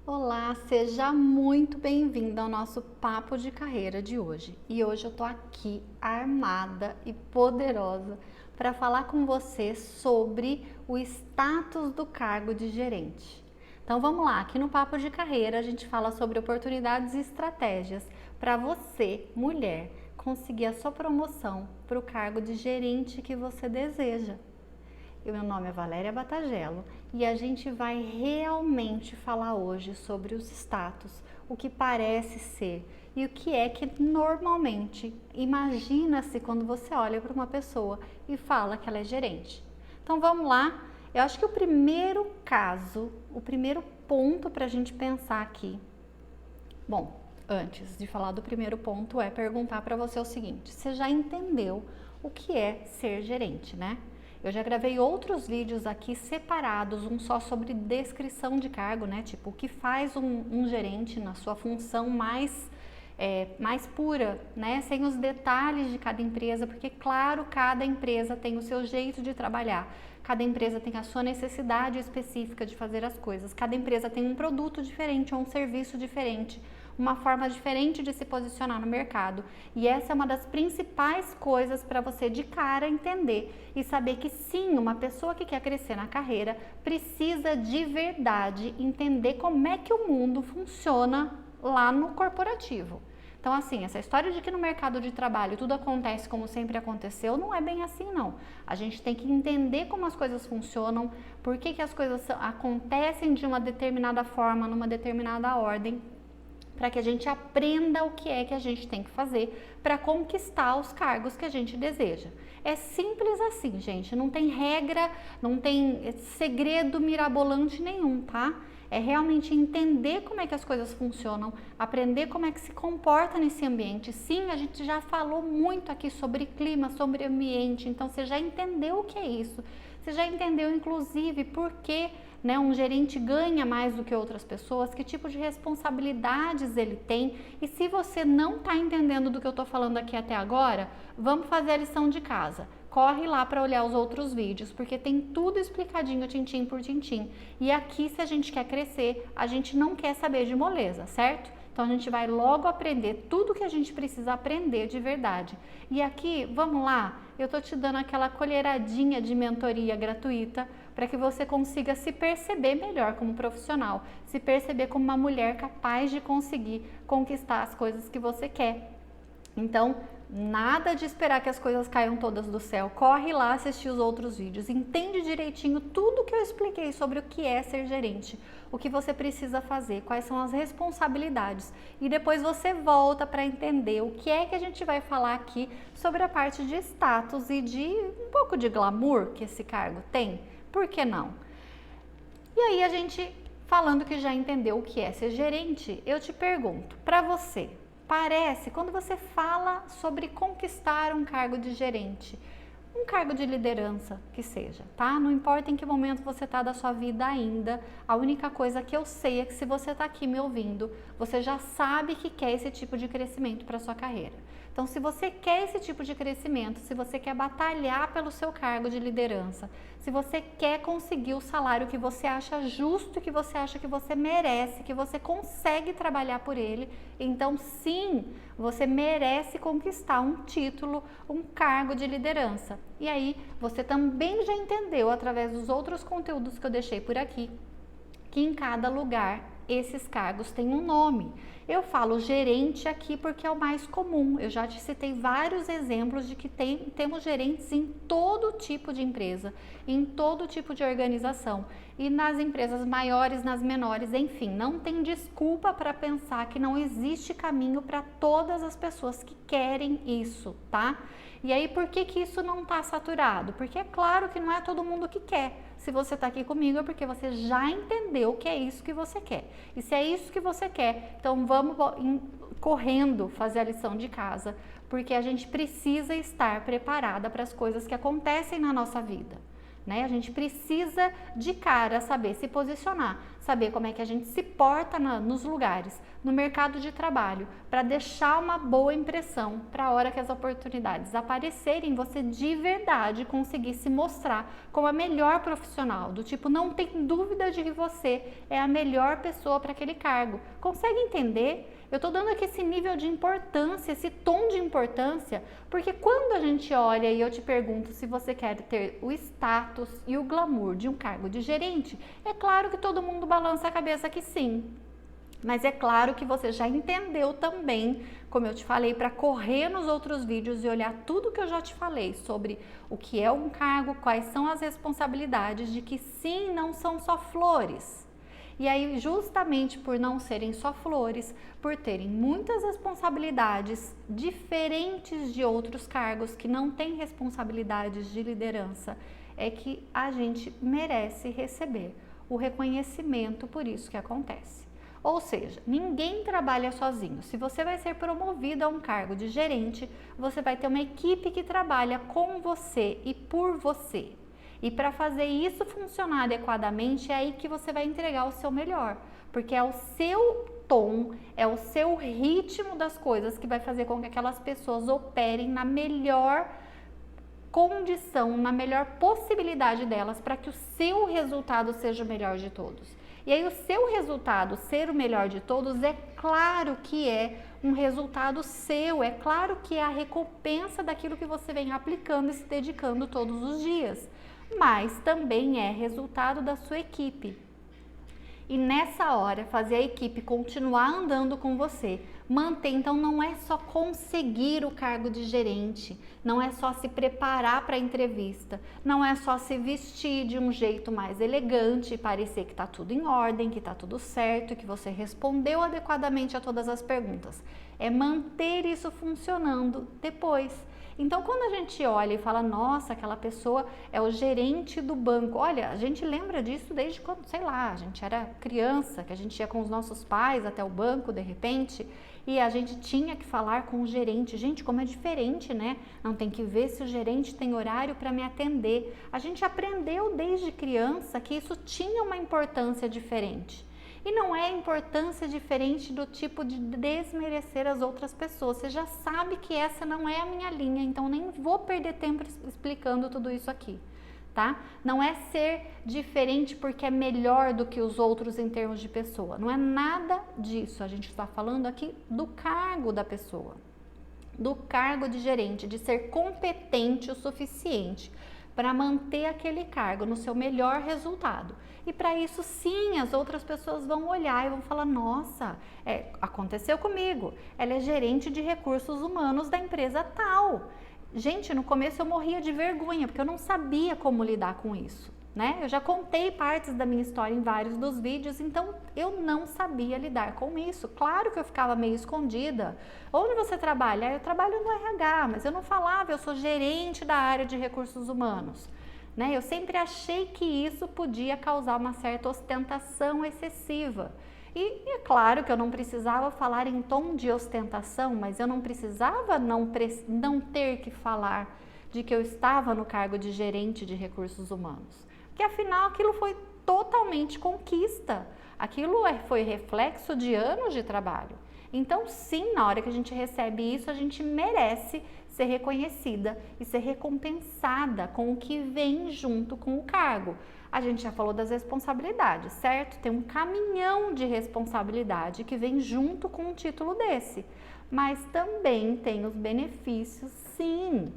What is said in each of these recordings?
Olá, seja muito bem-vindo ao nosso papo de carreira de hoje. E hoje eu tô aqui armada e poderosa para falar com você sobre o status do cargo de gerente. Então vamos lá, aqui no papo de carreira a gente fala sobre oportunidades e estratégias para você, mulher, conseguir a sua promoção para o cargo de gerente que você deseja. Meu nome é Valéria Batagello e a gente vai realmente falar hoje sobre os status, o que parece ser e o que é que normalmente imagina-se quando você olha para uma pessoa e fala que ela é gerente. Então vamos lá, eu acho que o primeiro caso, o primeiro ponto para a gente pensar aqui, bom, antes de falar do primeiro ponto é perguntar para você o seguinte: você já entendeu o que é ser gerente, né? Eu já gravei outros vídeos aqui separados, um só sobre descrição de cargo, né? Tipo, o que faz um gerente na sua função mais pura, né? Sem os detalhes de cada empresa, porque, claro, cada empresa tem o seu jeito de trabalhar, cada empresa tem a sua necessidade específica de fazer as coisas, cada empresa tem um produto diferente ou um serviço diferente, uma forma diferente de se posicionar no mercado. E essa é uma das principais coisas para você de cara entender e saber que sim, uma pessoa que quer crescer na carreira precisa de verdade entender como é que o mundo funciona lá no corporativo. Então, assim, essa história de que no mercado de trabalho tudo acontece como sempre aconteceu, não é bem assim, não. A gente tem que entender como as coisas funcionam, por que as coisas acontecem de uma determinada forma, numa determinada ordem, para que a gente aprenda o que é que a gente tem que fazer para conquistar os cargos que a gente deseja. É simples assim, gente, não tem regra, não tem segredo mirabolante nenhum, tá? É realmente entender como é que as coisas funcionam, aprender como é que se comporta nesse ambiente. Sim, a gente já falou muito aqui sobre clima, sobre ambiente, então você já entendeu o que é isso. Você já entendeu, inclusive, por que um gerente ganha mais do que outras pessoas, que tipo de responsabilidades ele tem. E se você não está entendendo do que eu estou falando aqui até agora, vamos fazer a lição de casa. Corre lá para olhar os outros vídeos, porque tem tudo explicadinho, tintim por tintim. E aqui, se a gente quer crescer, a gente não quer saber de moleza, certo? Então a gente vai logo aprender tudo que a gente precisa aprender de verdade. E aqui, vamos lá, eu tô te dando aquela colheradinha de mentoria gratuita para que você consiga se perceber melhor como profissional, se perceber como uma mulher capaz de conseguir conquistar as coisas que você quer. Então, nada de esperar que as coisas caiam todas do céu. Corre lá assistir os outros vídeos. Entende direitinho tudo que eu expliquei sobre o que é ser gerente, o que você precisa fazer, quais são as responsabilidades. E depois você volta para entender o que é que a gente vai falar aqui sobre a parte de status e de um pouco de glamour que esse cargo tem. Por que não? E aí a gente, falando que já entendeu o que é ser gerente, eu te pergunto, para você, parece, quando você fala sobre conquistar um cargo de gerente, um cargo de liderança que seja, tá? Não importa em que momento você está da sua vida ainda, a única coisa que eu sei é que se você está aqui me ouvindo, você já sabe que quer esse tipo de crescimento para sua carreira. Então, se você quer esse tipo de crescimento, se você quer batalhar pelo seu cargo de liderança, se você quer conseguir o salário que você acha justo, que você acha que você merece, que você consegue trabalhar por ele, então sim, você merece conquistar um título, um cargo de liderança. E aí, você também já entendeu, através dos outros conteúdos que eu deixei por aqui, que em cada lugar esses cargos têm um nome. Eu falo gerente aqui porque é o mais comum. Eu já te citei vários exemplos de que temos gerentes em todo tipo de empresa, em todo tipo de organização. E nas empresas maiores, nas menores, enfim, não tem desculpa para pensar que não existe caminho para todas as pessoas que querem isso, tá? E aí, por que isso não está saturado? Porque é claro que não é todo mundo que quer. Se você está aqui comigo é porque você já entendeu que é isso que você quer. E se é isso que você quer, então vamos correndo fazer a lição de casa, porque a gente precisa estar preparada para as coisas que acontecem na nossa vida. A gente precisa de cara saber se posicionar. saber como é que a gente se porta nos lugares, no mercado de trabalho, para deixar uma boa impressão para a hora que as oportunidades aparecerem, você de verdade conseguir se mostrar como a melhor profissional, do tipo, não tem dúvida de que você é a melhor pessoa para aquele cargo. Consegue entender? Eu estou dando aqui esse nível de importância, esse tom de importância, porque quando a gente olha e eu te pergunto se você quer ter o status e o glamour de um cargo de gerente, é claro que todo mundo balança a cabeça que sim. Mas é claro que você já entendeu também, como eu te falei, para correr nos outros vídeos e olhar tudo que eu já te falei sobre o que é um cargo, quais são as responsabilidades, de que sim, não são só flores. E aí, justamente por não serem só flores, por terem muitas responsabilidades diferentes de outros cargos que não têm responsabilidades de liderança, é que a gente merece receber o reconhecimento por isso que acontece. Ou seja, ninguém trabalha sozinho. Se você vai ser promovido a um cargo de gerente, você vai ter uma equipe que trabalha com você e por você. E para fazer isso funcionar adequadamente, é aí que você vai entregar o seu melhor, porque é o seu tom, é o seu ritmo das coisas que vai fazer com que aquelas pessoas operem na melhor condição, na melhor possibilidade delas, para que o seu resultado seja o melhor de todos. E aí o seu resultado ser o melhor de todos, é claro que é um resultado seu, é claro que é a recompensa daquilo que você vem aplicando e se dedicando todos os dias, mas também é resultado da sua equipe. E nessa hora, fazer a equipe continuar andando com você, manter, então não é só conseguir o cargo de gerente, não é só se preparar para a entrevista, não é só se vestir de um jeito mais elegante e parecer que está tudo em ordem, que está tudo certo, que você respondeu adequadamente a todas as perguntas. É manter isso funcionando depois. Então, quando a gente olha e fala, nossa, aquela pessoa é o gerente do banco. Olha, a gente lembra disso desde quando, sei lá, a gente era criança, que a gente ia com os nossos pais até o banco, de repente, e a gente tinha que falar com o gerente. Gente, como é diferente, né? Não tem que ver se o gerente tem horário para me atender. A gente aprendeu desde criança que isso tinha uma importância diferente. E não é importância diferente do tipo de desmerecer as outras pessoas. Você já sabe que essa não é a minha linha, então nem vou perder tempo explicando tudo isso aqui, tá? Não é ser diferente porque é melhor do que os outros em termos de pessoa. Não é nada disso. A gente está falando aqui do cargo da pessoa, do cargo de gerente, de ser competente o suficiente para manter aquele cargo no seu melhor resultado. E para isso, sim, as outras pessoas vão olhar e vão falar, nossa, aconteceu comigo, ela é gerente de recursos humanos da empresa tal. Gente, no começo eu morria de vergonha, porque eu não sabia como lidar com isso, né? Eu já contei partes da minha história em vários dos vídeos, então eu não sabia lidar com isso. Claro que eu ficava meio escondida. Onde você trabalha? Eu trabalho no RH, mas eu não falava, eu sou gerente da área de recursos humanos. Né? Eu sempre achei que isso podia causar uma certa ostentação excessiva. E é claro que eu não precisava falar em tom de ostentação, mas eu não precisava não ter que falar de que eu estava no cargo de gerente de recursos humanos. Porque afinal aquilo foi totalmente conquista. Aquilo foi reflexo de anos de trabalho. Então sim, na hora que a gente recebe isso, a gente merece ser reconhecida e ser recompensada com o que vem junto com o cargo. A gente já falou das responsabilidades, certo? Tem um caminhão de responsabilidade que vem junto com um título desse, mas também tem os benefícios, sim,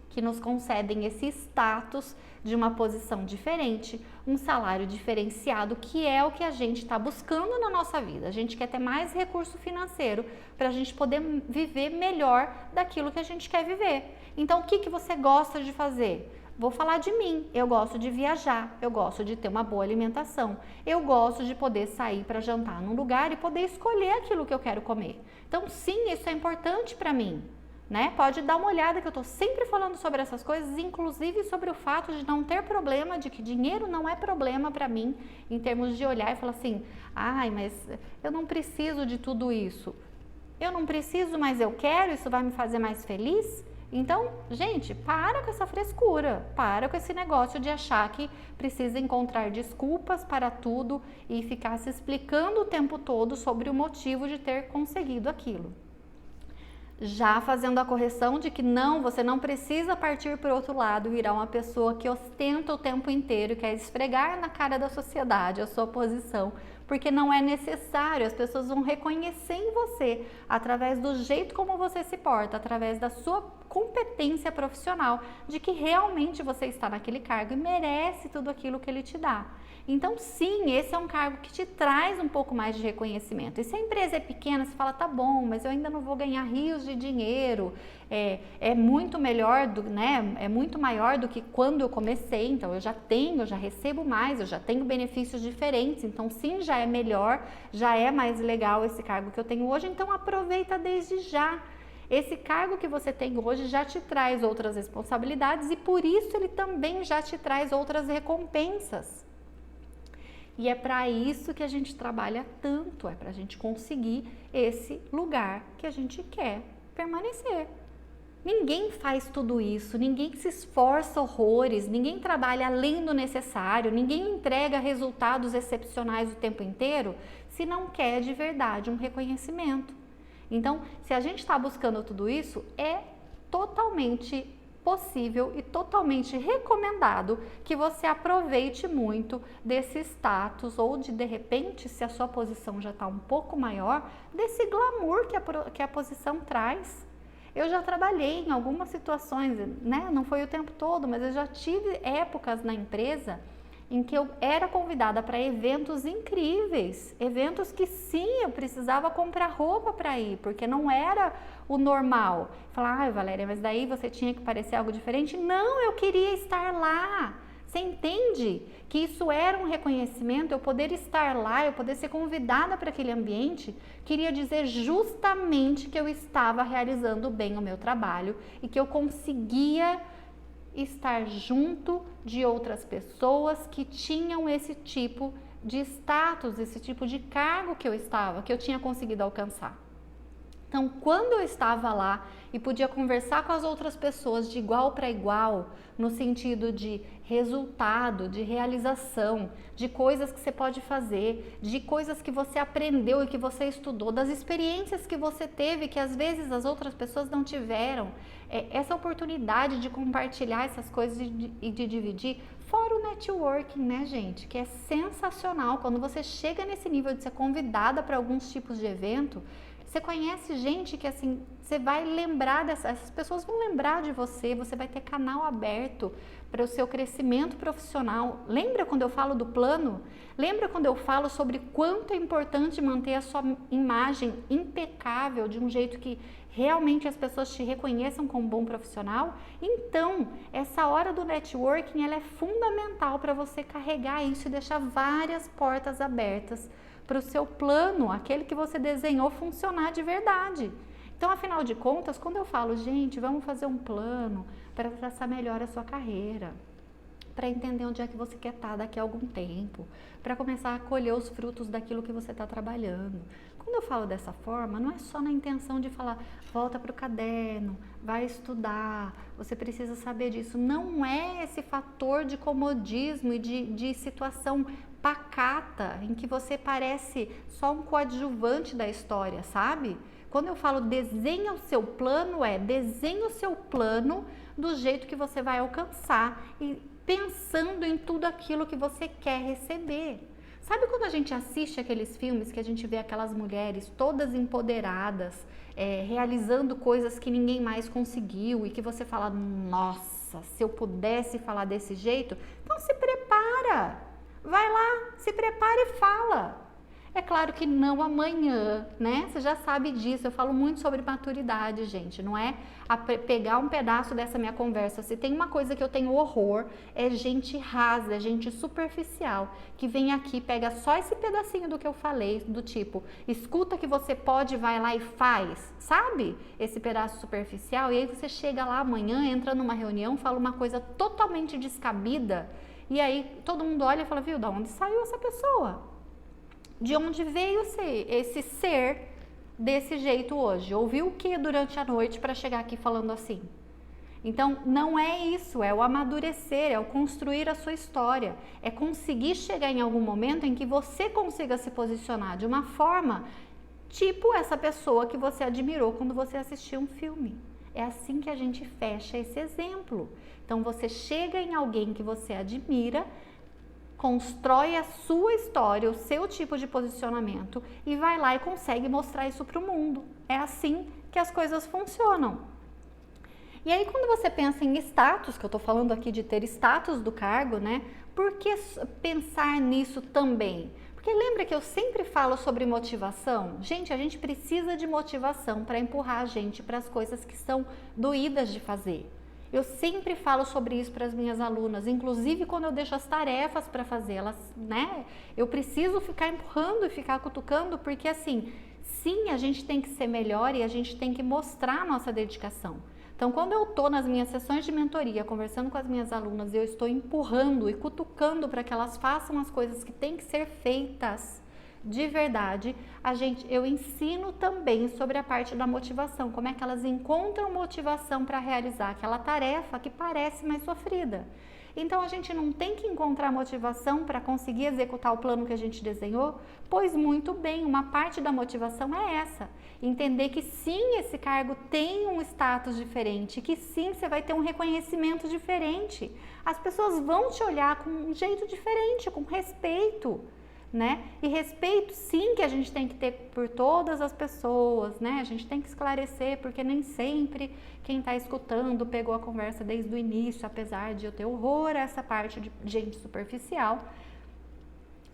que nos concedem esse status de uma posição diferente, um salário diferenciado, que é o que a gente está buscando na nossa vida. A gente quer ter mais recurso financeiro para a gente poder viver melhor daquilo que a gente quer viver. Então, o que você gosta de fazer? Vou falar de mim, eu gosto de viajar, eu gosto de ter uma boa alimentação, eu gosto de poder sair para jantar num lugar e poder escolher aquilo que eu quero comer. Então, sim, isso é importante para mim. Né? Pode dar uma olhada que eu estou sempre falando sobre essas coisas, inclusive sobre o fato de não ter problema, de que dinheiro não é problema para mim, em termos de olhar e falar assim, ai, mas eu não preciso de tudo isso. Eu não preciso, mas eu quero, isso vai me fazer mais feliz? Então, gente, para com essa frescura, para com esse negócio de achar que precisa encontrar desculpas para tudo e ficar se explicando o tempo todo sobre o motivo de ter conseguido aquilo. Já fazendo a correção de que não, você não precisa partir para o outro lado e virar uma pessoa que ostenta o tempo inteiro, quer esfregar na cara da sociedade a sua posição, porque não é necessário, as pessoas vão reconhecer em você através do jeito como você se porta, através da sua competência profissional, de que realmente você está naquele cargo e merece tudo aquilo que ele te dá. Então, sim, esse é um cargo que te traz um pouco mais de reconhecimento. E se a empresa é pequena, você fala, tá bom, mas eu ainda não vou ganhar rios de dinheiro, é muito melhor, né? É muito maior do que quando eu comecei, então eu já recebo mais, eu já tenho benefícios diferentes, então sim, já é melhor, já é mais legal esse cargo que eu tenho hoje, então aproveita desde já. Esse cargo que você tem hoje já te traz outras responsabilidades e por isso ele também já te traz outras recompensas. E é para isso que a gente trabalha tanto, é para a gente conseguir esse lugar que a gente quer permanecer. Ninguém faz tudo isso, ninguém se esforça horrores, ninguém trabalha além do necessário, ninguém entrega resultados excepcionais o tempo inteiro se não quer de verdade um reconhecimento. Então, se a gente está buscando tudo isso, é totalmente possível e totalmente recomendado que você aproveite muito desse status ou de repente, se a sua posição já está um pouco maior, desse glamour que a posição traz. Eu já trabalhei em algumas situações, né? Não foi o tempo todo, mas eu já tive épocas na empresa em que eu era convidada para eventos incríveis, eventos que sim, eu precisava comprar roupa para ir, porque não era o normal. Falar, ai Valéria, mas daí você tinha que parecer algo diferente? Não, eu queria estar lá. Você entende que isso era um reconhecimento, eu poder estar lá, eu poder ser convidada para aquele ambiente, queria dizer justamente que eu estava realizando bem o meu trabalho e que eu conseguia estar junto de outras pessoas que tinham esse tipo de status, esse tipo de cargo que eu tinha conseguido alcançar. Então, quando eu estava lá e podia conversar com as outras pessoas de igual para igual, no sentido de resultado, de realização, de coisas que você pode fazer, de coisas que você aprendeu e que você estudou, das experiências que você teve que às vezes as outras pessoas não tiveram, essa oportunidade de compartilhar essas coisas e de dividir, fora o networking, né, gente, que é sensacional. Quando você chega nesse nível de ser convidada para alguns tipos de evento, você conhece gente que assim, você vai lembrar essas pessoas vão lembrar de você, você vai ter canal aberto para o seu crescimento profissional. Lembra quando eu falo do plano? Lembra quando eu falo sobre quanto é importante manter a sua imagem impecável, de um jeito que realmente as pessoas te reconheçam como bom profissional? Então, essa hora do networking, ela é fundamental para você carregar isso e deixar várias portas abertas para o seu plano, aquele que você desenhou, funcionar de verdade. Então, afinal de contas, quando eu falo, gente, vamos fazer um plano para traçar melhor a sua carreira, para entender onde é que você quer estar daqui a algum tempo, para começar a colher os frutos daquilo que você está trabalhando. Quando eu falo dessa forma, não é só na intenção de falar, volta para o caderno, vai estudar, você precisa saber disso. Não é esse fator de comodismo e de situação pacata, em que você parece só um coadjuvante da história, sabe? Quando eu falo desenha o seu plano, desenha o seu plano do jeito que você vai alcançar e pensando em tudo aquilo que você quer receber. Sabe quando a gente assiste aqueles filmes que a gente vê aquelas mulheres todas empoderadas, realizando coisas que ninguém mais conseguiu e que você fala, nossa, se eu pudesse falar desse jeito, então se prepara. Vai lá, se prepara e fala. É claro que não amanhã, né? Você já sabe disso, eu falo muito sobre maturidade, gente. Não é pegar um pedaço dessa minha conversa. Se tem uma coisa que eu tenho horror, é gente rasa, é gente superficial, que vem aqui, pega só esse pedacinho do que eu falei, do tipo, escuta que você pode, vai lá e faz, sabe? Esse pedaço superficial, e aí você chega lá amanhã, entra numa reunião, fala uma coisa totalmente descabida, e aí todo mundo olha e fala, viu, da onde saiu essa pessoa? De onde veio esse ser desse jeito hoje? Ouviu o que durante a noite para chegar aqui falando assim? Então, não é isso, é o amadurecer, é o construir a sua história, é conseguir chegar em algum momento em que você consiga se posicionar de uma forma tipo essa pessoa que você admirou quando você assistiu um filme. É assim que a gente fecha esse exemplo. Então, você chega em alguém que você admira, constrói a sua história, o seu tipo de posicionamento e vai lá e consegue mostrar isso para o mundo. É assim que as coisas funcionam. E aí, quando você pensa em status, que eu tô falando aqui de ter status do cargo, né? Por que pensar nisso também? Porque lembra que eu sempre falo sobre motivação? Gente, a gente precisa de motivação para empurrar a gente para as coisas que são doídas de fazer. Eu sempre falo sobre isso para as minhas alunas, inclusive quando eu deixo as tarefas para fazer, elas, né? Eu preciso ficar empurrando e ficar cutucando, porque assim, sim, a gente tem que ser melhor e a gente tem que mostrar a nossa dedicação. Então, quando eu estou nas minhas sessões de mentoria, conversando com as minhas alunas, eu estou empurrando e cutucando para que elas façam as coisas que têm que ser feitas de verdade, eu ensino também sobre a parte da motivação, como é que elas encontram motivação para realizar aquela tarefa que parece mais sofrida. Então, a gente não tem que encontrar motivação para conseguir executar o plano que a gente desenhou? Pois muito bem, uma parte da motivação é essa. Entender que sim, esse cargo tem um status diferente, que sim, você vai ter um reconhecimento diferente. As pessoas vão te olhar com um jeito diferente, com respeito, né? E respeito sim que a gente tem que ter por todas as pessoas, né? A gente tem que esclarecer, porque nem sempre quem está escutando pegou a conversa desde o início, apesar de eu ter horror a essa parte de gente superficial.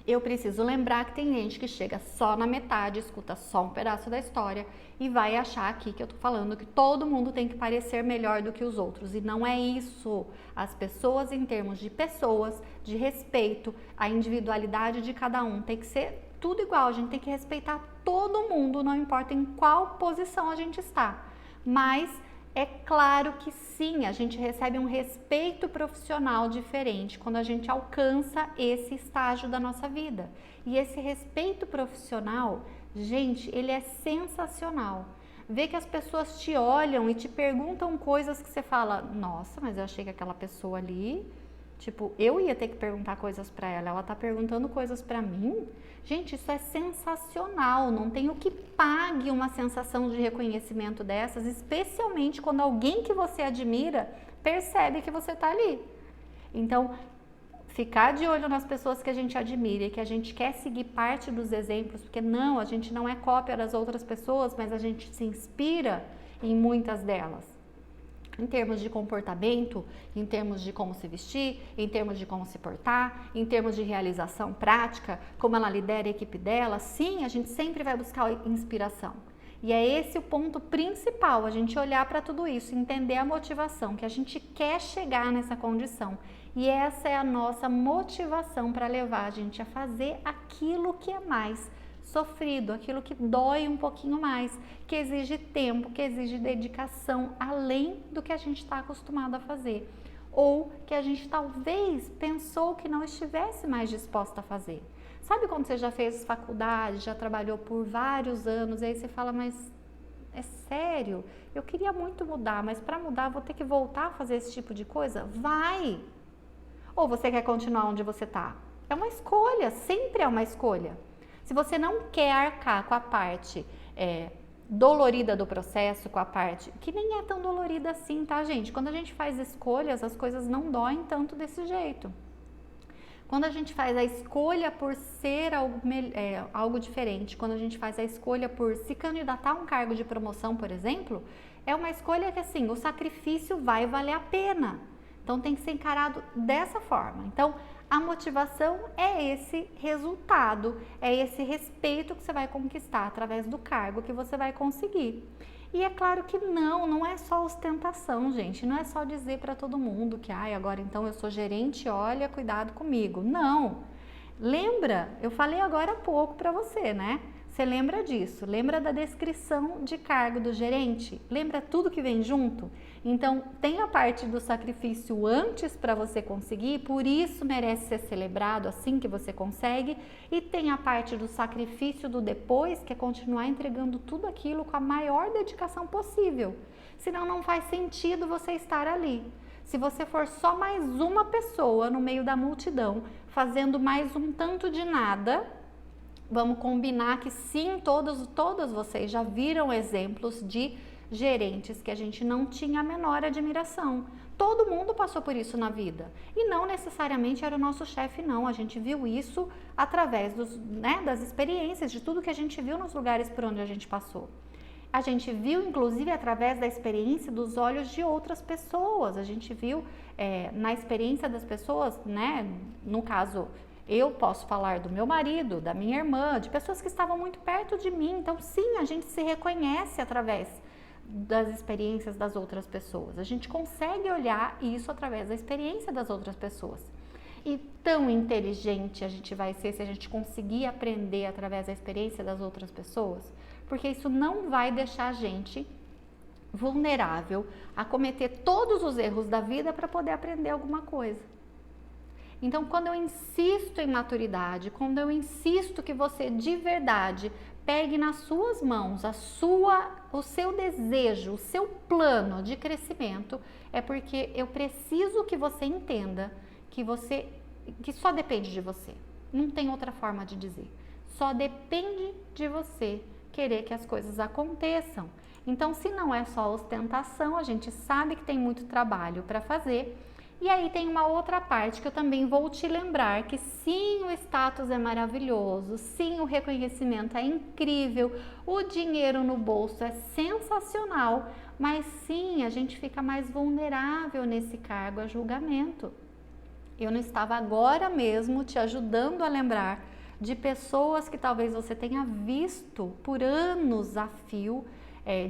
Eu preciso lembrar que tem gente que chega só na metade, escuta só um pedaço da história e vai achar aqui que eu tô falando que todo mundo tem que parecer melhor do que os outros. E não é isso. As pessoas, em termos de pessoas, de respeito, a individualidade de cada um tem que ser tudo igual. A gente tem que respeitar todo mundo, não importa em qual posição a gente está. Mas é claro que sim, a gente recebe um respeito profissional diferente quando a gente alcança esse estágio da nossa vida. E esse respeito profissional, gente, ele é sensacional. Ver que as pessoas te olham e te perguntam coisas que você fala, nossa, mas eu achei que aquela pessoa ali, tipo, eu ia ter que perguntar coisas pra ela, ela tá perguntando coisas pra mim? Gente, isso é sensacional, não tem o que pague uma sensação de reconhecimento dessas, especialmente quando alguém que você admira percebe que você tá ali. Então, ficar de olho nas pessoas que a gente admira e que a gente quer seguir parte dos exemplos, porque não, a gente não é cópia das outras pessoas, mas a gente se inspira em muitas delas. Em termos de comportamento, em termos de como se vestir, em termos de como se portar, em termos de realização prática, como ela lidera a equipe dela, sim, a gente sempre vai buscar inspiração. E é esse o ponto principal, a gente olhar para tudo isso, entender a motivação, que a gente quer chegar nessa condição. E essa é a nossa motivação para levar a gente a fazer aquilo que é mais sofrido, aquilo que dói um pouquinho mais, que exige tempo, que exige dedicação, além do que a gente está acostumado a fazer. Ou que a gente talvez pensou que não estivesse mais disposta a fazer. Sabe quando você já fez faculdade, já trabalhou por vários anos, e aí você fala, mas é sério? Eu queria muito mudar, mas para mudar vou ter que voltar a fazer esse tipo de coisa? Vai! Ou você quer continuar onde você está? É uma escolha, sempre é uma escolha. Se você não quer arcar com a parte dolorida do processo, com a parte que nem é tão dolorida assim, tá, gente? Quando a gente faz escolhas, as coisas não doem tanto desse jeito. Quando a gente faz a escolha por ser algo diferente, quando a gente faz a escolha por se candidatar a um cargo de promoção, por exemplo, é uma escolha que, assim, o sacrifício vai valer a pena. Então, tem que ser encarado dessa forma. Então, a motivação é esse resultado, é esse respeito que você vai conquistar através do cargo que você vai conseguir. E é claro que não é só ostentação, gente, não é só dizer para todo mundo que, agora então eu sou gerente, olha, cuidado comigo. Não, Lembra? Eu falei agora há pouco para você, né? Você lembra disso? Lembra da descrição de cargo do gerente? Lembra tudo que vem junto? Então, tem a parte do sacrifício antes para você conseguir, por isso merece ser celebrado assim que você consegue, e tem a parte do sacrifício do depois, que é continuar entregando tudo aquilo com a maior dedicação possível. Senão não faz sentido você estar ali. Se você for só mais uma pessoa no meio da multidão, fazendo mais um tanto de nada, vamos combinar que sim, todas vocês já viram exemplos de gerentes que a gente não tinha a menor admiração. Todo mundo passou por isso na vida. E não necessariamente era o nosso chefe, não. A gente viu isso através das experiências, de tudo que a gente viu nos lugares por onde a gente passou. A gente viu, inclusive, através da experiência dos olhos de outras pessoas. A gente viu na experiência das pessoas, né? No caso, eu posso falar do meu marido, da minha irmã, de pessoas que estavam muito perto de mim. Então, sim, a gente se reconhece através das experiências das outras pessoas. A gente consegue olhar isso através da experiência das outras pessoas. E tão inteligente a gente vai ser se a gente conseguir aprender através da experiência das outras pessoas, porque isso não vai deixar a gente vulnerável a cometer todos os erros da vida para poder aprender alguma coisa. Então, quando eu insisto em maturidade, quando eu insisto que você de verdade pegue nas suas mãos o seu desejo, o seu plano de crescimento, é porque eu preciso que você entenda que só depende de você. Não tem outra forma de dizer. Só depende de você querer que as coisas aconteçam. Então, se não é só ostentação, a gente sabe que tem muito trabalho para fazer. E aí tem uma outra parte que eu também vou te lembrar, que sim, o status é maravilhoso, sim, o reconhecimento é incrível, o dinheiro no bolso é sensacional, mas sim, a gente fica mais vulnerável nesse cargo a julgamento. Eu não estava agora mesmo te ajudando a lembrar de pessoas que talvez você tenha visto por anos a fio,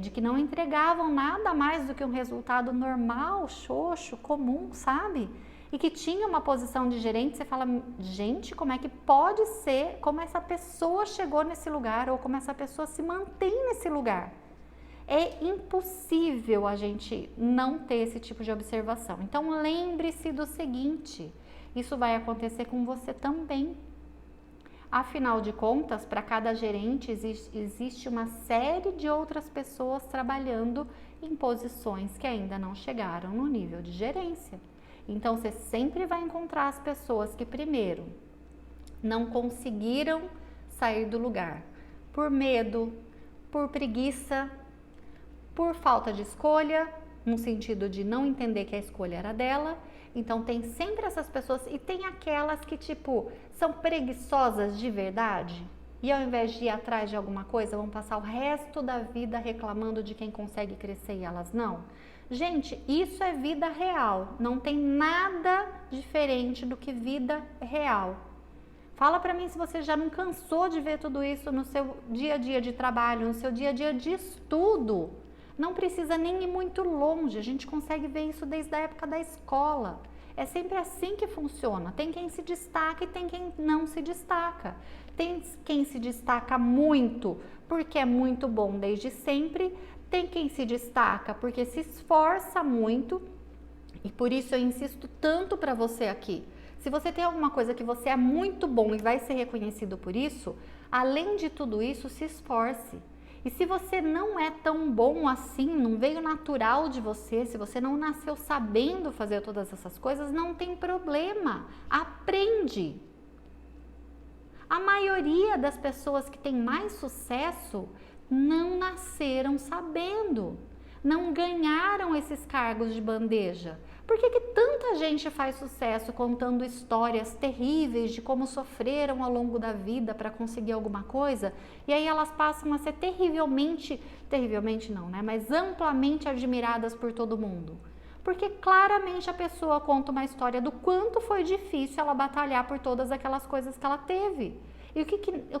de que não entregavam nada mais do que um resultado normal, xoxo, comum, sabe? E que tinha uma posição de gerente, você fala, gente, como é que pode ser, como essa pessoa chegou nesse lugar ou como essa pessoa se mantém nesse lugar? É impossível a gente não ter esse tipo de observação. Então, lembre-se do seguinte, isso vai acontecer com você também. Afinal de contas, para cada gerente existe uma série de outras pessoas trabalhando em posições que ainda não chegaram no nível de gerência. Então, você sempre vai encontrar as pessoas que, primeiro, não conseguiram sair do lugar por medo, por preguiça, por falta de escolha, no sentido de não entender que a escolha era dela. Então, tem sempre essas pessoas e tem aquelas que, tipo, são preguiçosas de verdade e ao invés de ir atrás de alguma coisa, vão passar o resto da vida reclamando de quem consegue crescer e elas não. Gente, isso é vida real, não tem nada diferente do que vida real. Fala pra mim se você já não cansou de ver tudo isso no seu dia a dia de trabalho, no seu dia a dia de estudo. Não precisa nem ir muito longe, a gente consegue ver isso desde a época da escola. É sempre assim que funciona. Tem quem se destaca e tem quem não se destaca. Tem quem se destaca muito porque é muito bom desde sempre. Tem quem se destaca porque se esforça muito. E por isso eu insisto tanto para você aqui. Se você tem alguma coisa que você é muito bom e vai ser reconhecido por isso, além de tudo isso, se esforce. E se você não é tão bom assim, não veio natural de você, se você não nasceu sabendo fazer todas essas coisas, não tem problema. Aprende. A maioria das pessoas que tem mais sucesso não nasceram sabendo, não ganharam esses cargos de bandeja. Por que tanta gente faz sucesso contando histórias terríveis de como sofreram ao longo da vida para conseguir alguma coisa e aí elas passam a ser terrivelmente não, né? Mas amplamente admiradas por todo mundo? Porque claramente a pessoa conta uma história do quanto foi difícil ela batalhar por todas aquelas coisas que ela teve. E o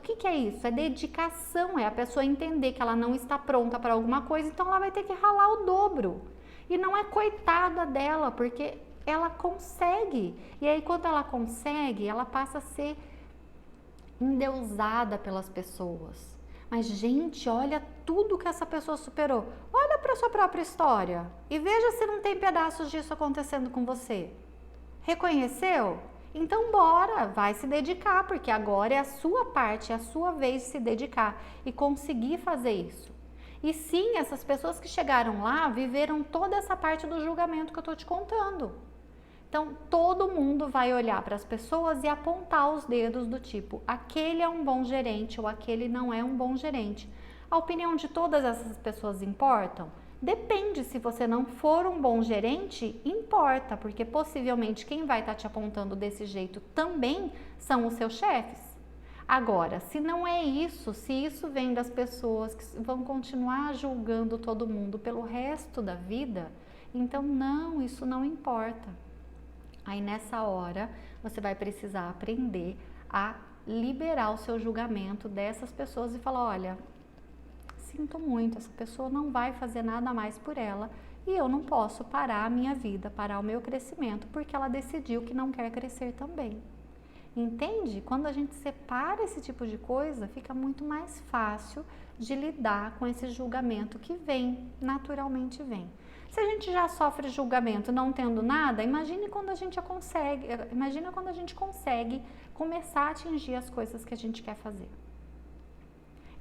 que é isso? É dedicação, é a pessoa entender que ela não está pronta para alguma coisa, então ela vai ter que ralar o dobro. E não é coitada dela, porque ela consegue. E aí, quando ela consegue, ela passa a ser endeusada pelas pessoas. Mas, gente, olha tudo que essa pessoa superou. Olha para sua própria história e veja se não tem pedaços disso acontecendo com você. Reconheceu? Então bora, vai se dedicar, porque agora é a sua parte, é a sua vez de se dedicar e conseguir fazer isso. E sim, essas pessoas que chegaram lá viveram toda essa parte do julgamento que eu tô te contando. Então, todo mundo vai olhar para as pessoas e apontar os dedos do tipo, aquele é um bom gerente ou aquele não é um bom gerente. A opinião de todas essas pessoas importam? Depende, se você não for um bom gerente, importa, porque possivelmente quem vai estar te apontando desse jeito também são os seus chefes. Agora, se não é isso, se isso vem das pessoas que vão continuar julgando todo mundo pelo resto da vida, então não, isso não importa. Aí nessa hora você vai precisar aprender a liberar o seu julgamento dessas pessoas e falar, olha, sinto muito, essa pessoa não vai fazer nada mais por ela e eu não posso parar a minha vida, parar o meu crescimento, porque ela decidiu que não quer crescer também. Entende? Quando a gente separa esse tipo de coisa, fica muito mais fácil de lidar com esse julgamento que vem, naturalmente vem. Se a gente já sofre julgamento não tendo nada, imagina quando a gente consegue começar a atingir as coisas que a gente quer fazer.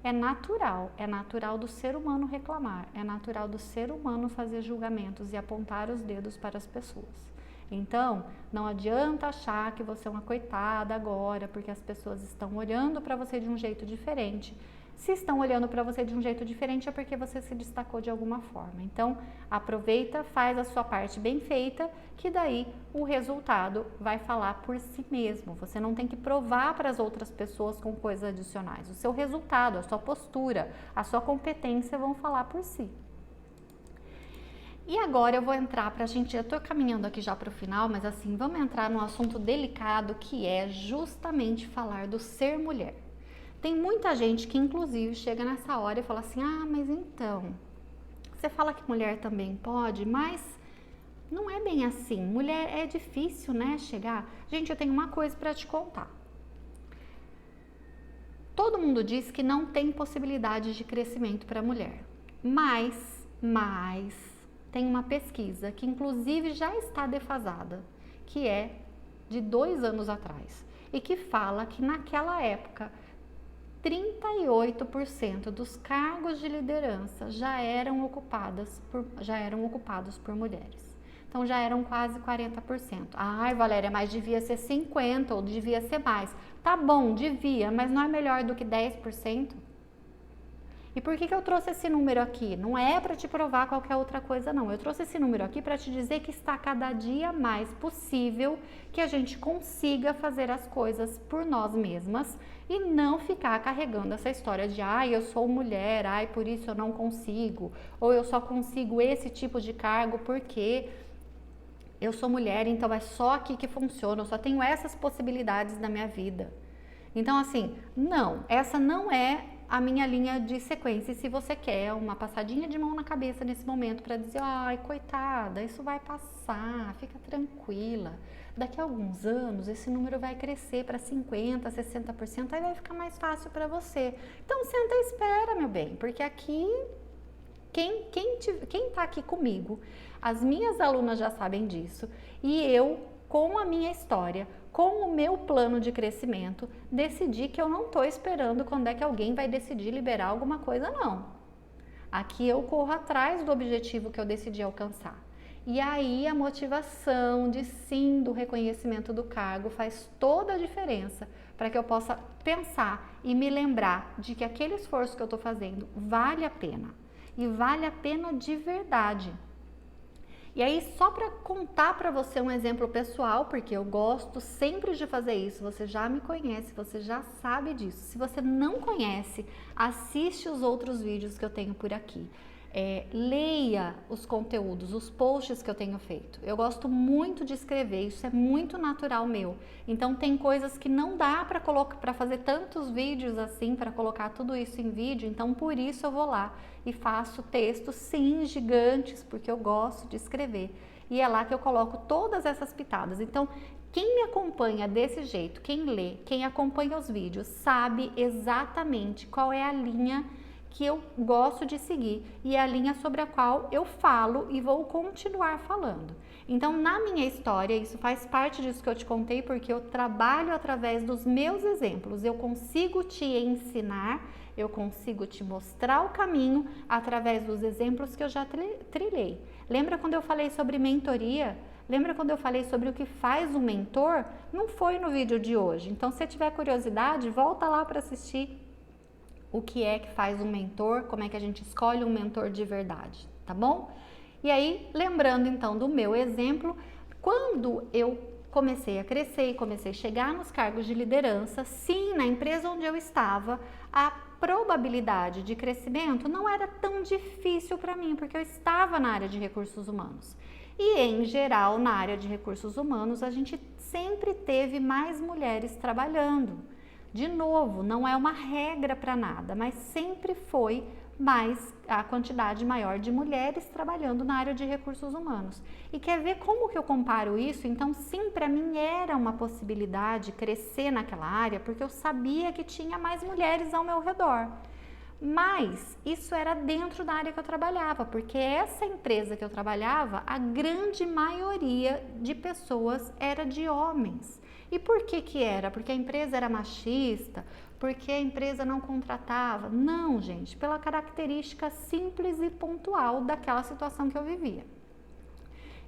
É natural do ser humano reclamar, é natural do ser humano fazer julgamentos e apontar os dedos para as pessoas. Então, não adianta achar que você é uma coitada agora, porque as pessoas estão olhando para você de um jeito diferente. Se estão olhando para você de um jeito diferente, é porque você se destacou de alguma forma. Então, aproveita, faz a sua parte bem feita, que daí o resultado vai falar por si mesmo. Você não tem que provar para as outras pessoas com coisas adicionais. O seu resultado, a sua postura, a sua competência vão falar por si. E agora eu vou entrar pra gente, eu tô caminhando aqui já pro final, mas assim, vamos entrar num assunto delicado que é justamente falar do ser mulher. Tem muita gente que inclusive chega nessa hora e fala assim, ah, mas então, você fala que mulher também pode, mas não é bem assim, mulher é difícil, né, chegar. Gente, eu tenho uma coisa pra te contar. Todo mundo diz que não tem possibilidade de crescimento pra mulher, mas tem uma pesquisa que inclusive já está defasada, que é de 2 anos atrás, e que fala que naquela época 38% dos cargos de liderança já eram ocupados por mulheres. Então já eram quase 40%. Ai, Valéria, mas devia ser 50% ou devia ser mais. Tá bom, devia, mas não é melhor do que 10%? E por que eu trouxe esse número aqui? Não é para te provar qualquer outra coisa, não. Eu trouxe esse número aqui para te dizer que está cada dia mais possível que a gente consiga fazer as coisas por nós mesmas e não ficar carregando essa história de ai, eu sou mulher, ai, por isso eu não consigo, ou eu só consigo esse tipo de cargo porque eu sou mulher, então é só aqui que funciona, eu só tenho essas possibilidades na minha vida. Então, assim, não, essa não é a minha linha de sequência. E se você quer uma passadinha de mão na cabeça nesse momento para dizer, ai, coitada, isso vai passar, fica tranquila. Daqui a alguns anos esse número vai crescer para 50%, 60%, aí vai ficar mais fácil para você. Então senta e espera, meu bem, porque aqui, quem tá aqui comigo, as minhas alunas já sabem disso, e eu, com a minha história, com o meu plano de crescimento, decidi que eu não estou esperando quando é que alguém vai decidir liberar alguma coisa, não. Aqui eu corro atrás do objetivo que eu decidi alcançar. E aí a motivação de sim, do reconhecimento do cargo faz toda a diferença para que eu possa pensar e me lembrar de que aquele esforço que eu estou fazendo vale a pena. E vale a pena de verdade. E aí, só para contar para você um exemplo pessoal, porque eu gosto sempre de fazer isso, você já me conhece, você já sabe disso. Se você não conhece, assiste os outros vídeos que eu tenho por aqui. Leia os conteúdos, os posts que eu tenho feito. Eu gosto muito de escrever, isso é muito natural meu. Então tem coisas que não dá para fazer tantos vídeos assim, para colocar tudo isso em vídeo, então por isso eu vou lá e faço textos sim gigantes, porque eu gosto de escrever. E é lá que eu coloco todas essas pitadas. Então, Quem me acompanha desse jeito, quem lê, quem acompanha os vídeos, sabe exatamente qual é a linha que eu gosto de seguir e é a linha sobre a qual eu falo e vou continuar falando. Então, na minha história, isso faz parte disso que eu te contei, porque eu trabalho através dos meus exemplos. Eu consigo te ensinar, eu consigo te mostrar o caminho através dos exemplos que eu já trilhei. Lembra quando eu falei sobre mentoria? Lembra quando eu falei sobre o que faz um mentor? Não foi no vídeo de hoje. Então, se tiver curiosidade, volta lá para assistir o que é que faz um mentor, como é que a gente escolhe um mentor de verdade, tá bom? E aí, lembrando então do meu exemplo, quando eu comecei a crescer e comecei a chegar nos cargos de liderança, sim, na empresa onde eu estava, a probabilidade de crescimento não era tão difícil para mim, porque eu estava na área de recursos humanos. E em geral, na área de recursos humanos, a gente sempre teve mais mulheres trabalhando. De novo, não é uma regra para nada, mas sempre foi mais a quantidade maior de mulheres trabalhando na área de recursos humanos. E quer ver como que eu comparo isso? Então, sim, para mim era uma possibilidade crescer naquela área, porque eu sabia que tinha mais mulheres ao meu redor. Mas isso era dentro da área que eu trabalhava, porque essa empresa que eu trabalhava, a grande maioria de pessoas era de homens. E por que que era? Porque a empresa era machista? Porque a empresa não contratava? Não, gente, pela característica simples e pontual daquela situação que eu vivia.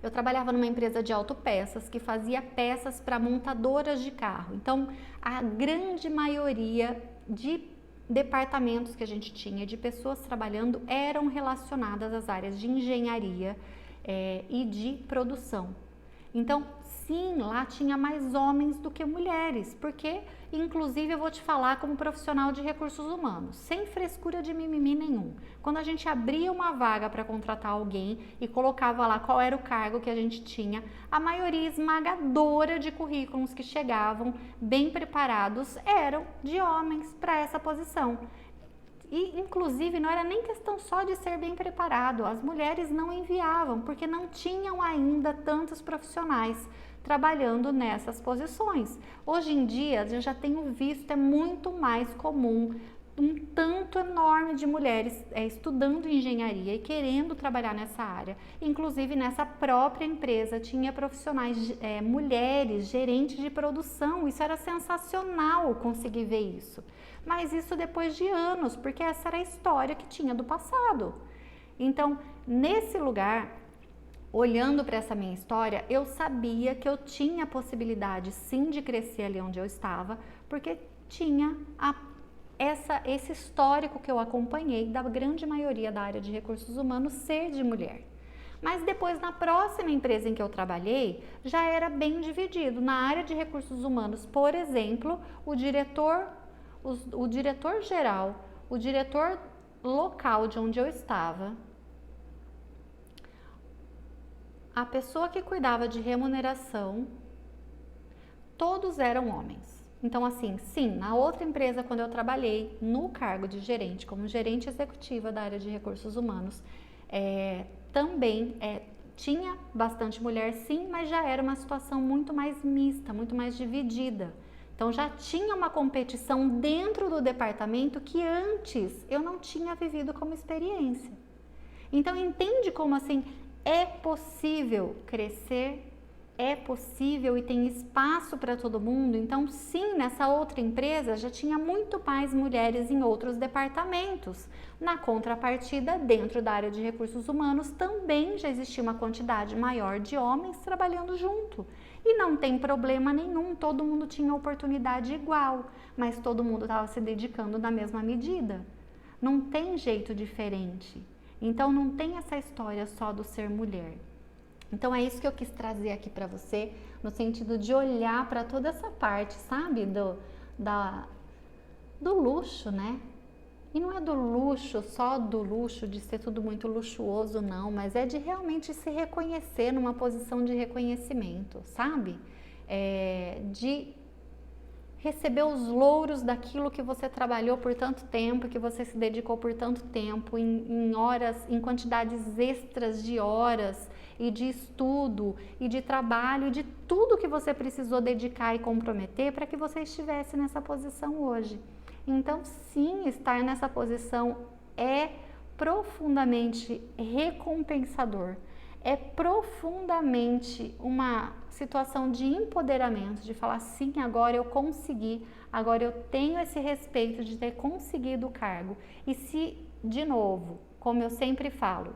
Eu trabalhava numa empresa de autopeças que fazia peças para montadoras de carro. Então, a grande maioria de departamentos que a gente tinha, de pessoas trabalhando, eram relacionadas às áreas de engenharia e de produção. Então, sim, lá tinha mais homens do que mulheres, porque, inclusive, eu vou te falar como profissional de recursos humanos, sem frescura de mimimi nenhum. Quando a gente abria uma vaga para contratar alguém e colocava lá qual era o cargo que a gente tinha, a maioria esmagadora de currículos que chegavam bem preparados eram de homens para essa posição. E, inclusive, não era nem questão só de ser bem preparado, as mulheres não enviavam, porque não tinham ainda tantos profissionais trabalhando nessas posições. Hoje em dia, eu já tenho visto, é muito mais comum um tanto enorme de mulheres estudando engenharia e querendo trabalhar nessa área. Inclusive, nessa própria empresa, tinha profissionais, mulheres, gerentes de produção. Isso era sensacional conseguir ver isso. Mas isso depois de anos, porque essa era a história que tinha do passado. Então, nesse lugar, olhando para essa minha história, eu sabia que eu tinha a possibilidade sim de crescer ali onde eu estava, porque tinha esse histórico que eu acompanhei da grande maioria da área de recursos humanos ser de mulher. Mas depois, na próxima empresa em que eu trabalhei, já era bem dividido. Na área de recursos humanos, por exemplo, o diretor geral, o diretor local de onde eu estava, a pessoa que cuidava de remuneração, todos eram homens. Então, assim, sim, na outra empresa, quando eu trabalhei no cargo de gerente, como gerente executiva da área de recursos humanos, também tinha bastante mulher, sim, mas já era uma situação muito mais mista, muito mais dividida. Então, já tinha uma competição dentro do departamento que antes eu não tinha vivido como experiência. Então, entende como assim é possível crescer, é possível e tem espaço para todo mundo. Então, sim, nessa outra empresa já tinha muito mais mulheres em outros departamentos. Na contrapartida, dentro da área de recursos humanos, também já existia uma quantidade maior de homens trabalhando junto. E não tem problema nenhum, todo mundo tinha oportunidade igual, mas todo mundo estava se dedicando na mesma medida. Não tem jeito diferente. Então, não tem essa história só do ser mulher. Então, é isso que eu quis trazer aqui para você, no sentido de olhar para toda essa parte, sabe, do luxo, né? E não é do luxo, só do luxo, de ser tudo muito luxuoso, não, mas é de realmente se reconhecer numa posição de reconhecimento, sabe? De receber os louros daquilo que você trabalhou por tanto tempo, que você se dedicou por tanto tempo, em horas, em quantidades extras de horas e de estudo e de trabalho, de tudo que você precisou dedicar e comprometer para que você estivesse nessa posição hoje. Então, sim, estar nessa posição é profundamente recompensador. É profundamente uma situação de empoderamento, de falar, sim, agora eu consegui, agora eu tenho esse respeito de ter conseguido o cargo. E se, de novo, como eu sempre falo,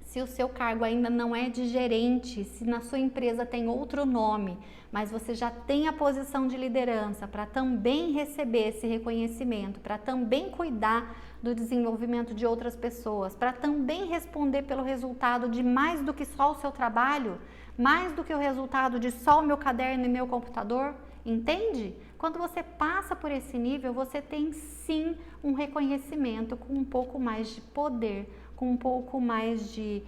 se o seu cargo ainda não é de gerente, se na sua empresa tem outro nome, mas você já tem a posição de liderança para também receber esse reconhecimento, para também cuidar do desenvolvimento de outras pessoas, para também responder pelo resultado de mais do que só o seu trabalho, mais do que o resultado de só o meu caderno e meu computador, entende? Quando você passa por esse nível, você tem sim um reconhecimento com um pouco mais de poder, com um pouco mais de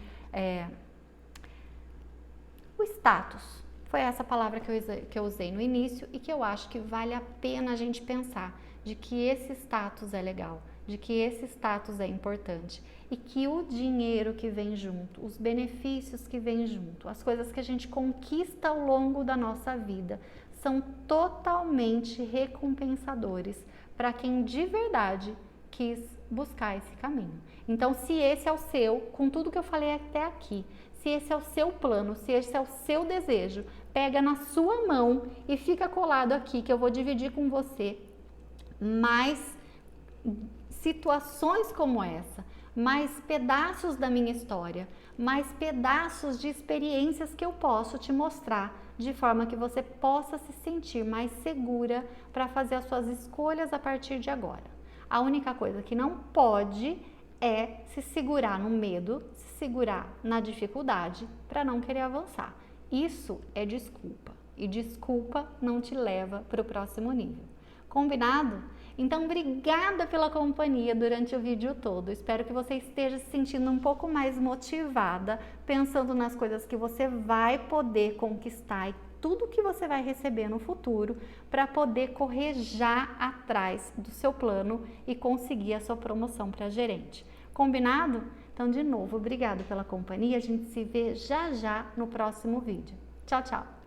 o status. Foi essa palavra que eu usei no início e que eu acho que vale a pena a gente pensar, de que esse status é legal, de que esse status é importante e que o dinheiro que vem junto, os benefícios que vêm junto, as coisas que a gente conquista ao longo da nossa vida são totalmente recompensadores para quem de verdade quis buscar esse caminho. Então, se esse é o seu, com tudo que eu falei até aqui, se esse é o seu plano, se esse é o seu desejo, pega na sua mão e fica colado aqui que eu vou dividir com você mais situações como essa, mais pedaços da minha história, mais pedaços de experiências que eu posso te mostrar, de forma que você possa se sentir mais segura para fazer as suas escolhas a partir de agora. A única coisa que não pode é se segurar no medo, se segurar na dificuldade para não querer avançar. Isso é desculpa e desculpa não te leva para o próximo nível. Combinado? Então, obrigada pela companhia durante o vídeo todo. Espero que você esteja se sentindo um pouco mais motivada, pensando nas coisas que você vai poder conquistar e tudo que você vai receber no futuro para poder correr já atrás do seu plano e conseguir a sua promoção para gerente. Combinado? Então, de novo, obrigado pela companhia. A gente se vê já já no próximo vídeo. Tchau, tchau!